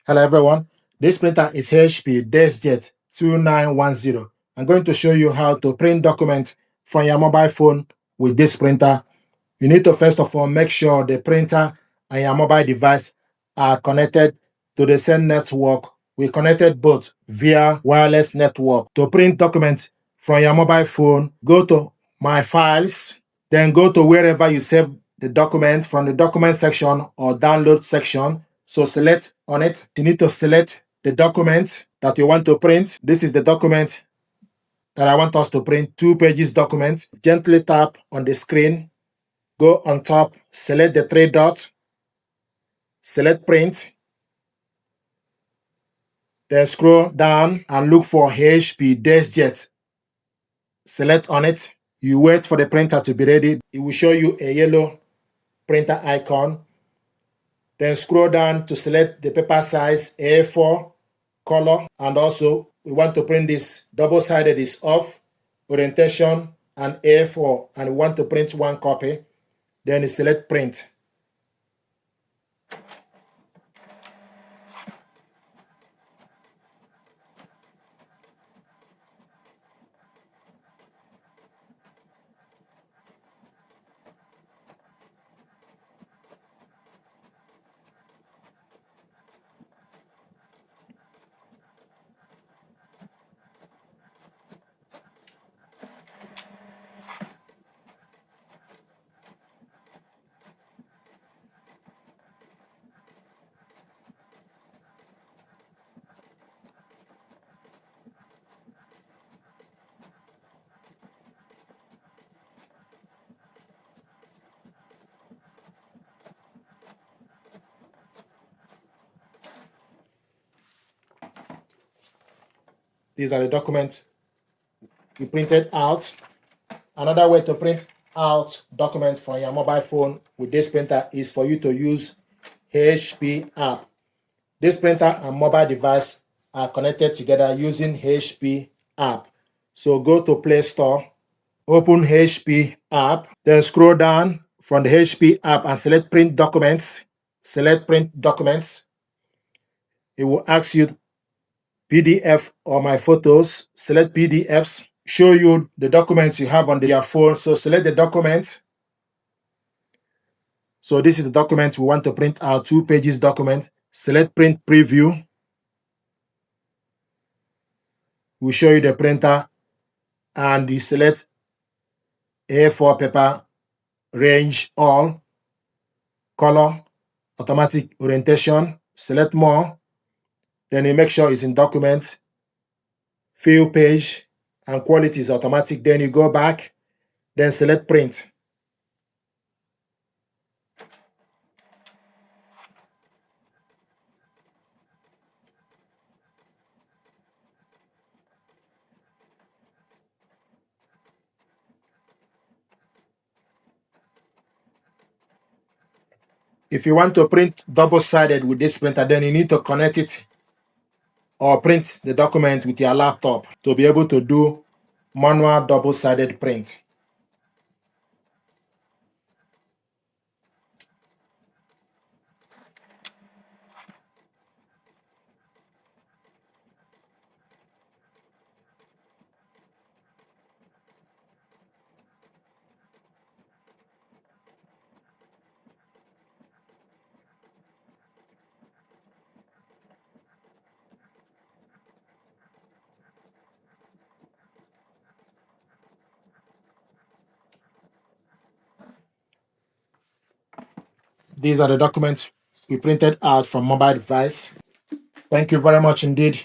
Hello everyone, this printer is HP Deskjet 2910. I'm going to show you how to print documents from your mobile phone with this printer. You need to first of all make sure the printer and your mobile device are connected to the same network. We connected both via wireless network. To print documents from your mobile phone, go to My Files, then go to wherever you save the document from the document section or download section. So select on it. You need to select the document that you want to print. This is the document that I want us to print, 2 pages document. Gently tap on the screen, go on top, select the 3 dots, select print, then scroll down and look for HP Deskjet. Select on it. You wait for the printer to be ready. It will show you a yellow printer icon. Then scroll down to select the paper size A4, color, and also we want to print this double-sided is off, orientation, and A4, and we want to print 1 copy. Then you select print. These are the documents we printed out. Another way to print out documents from your mobile phone with this printer is for you to use HP app. This printer and mobile device are connected together using HP app. So go to Play Store, open HP app, then scroll down from the HP app and select print documents. Select print documents. It will ask you PDF or my photos. Select PDFs. Show you the documents you have on your phone. So select the document. So this is the document we want to print out, 2 pages document. Select print preview. We'll show you the printer and you select A4 paper, range all, color, automatic orientation, select more. Then you make sure it's in document, fill page, and quality is automatic. Then you go back, then select print. If you want to print double-sided with this printer, then you need to connect it or print the document with your laptop to be able to do manual double-sided print. These are the documents we printed out from mobile device. Thank you very much indeed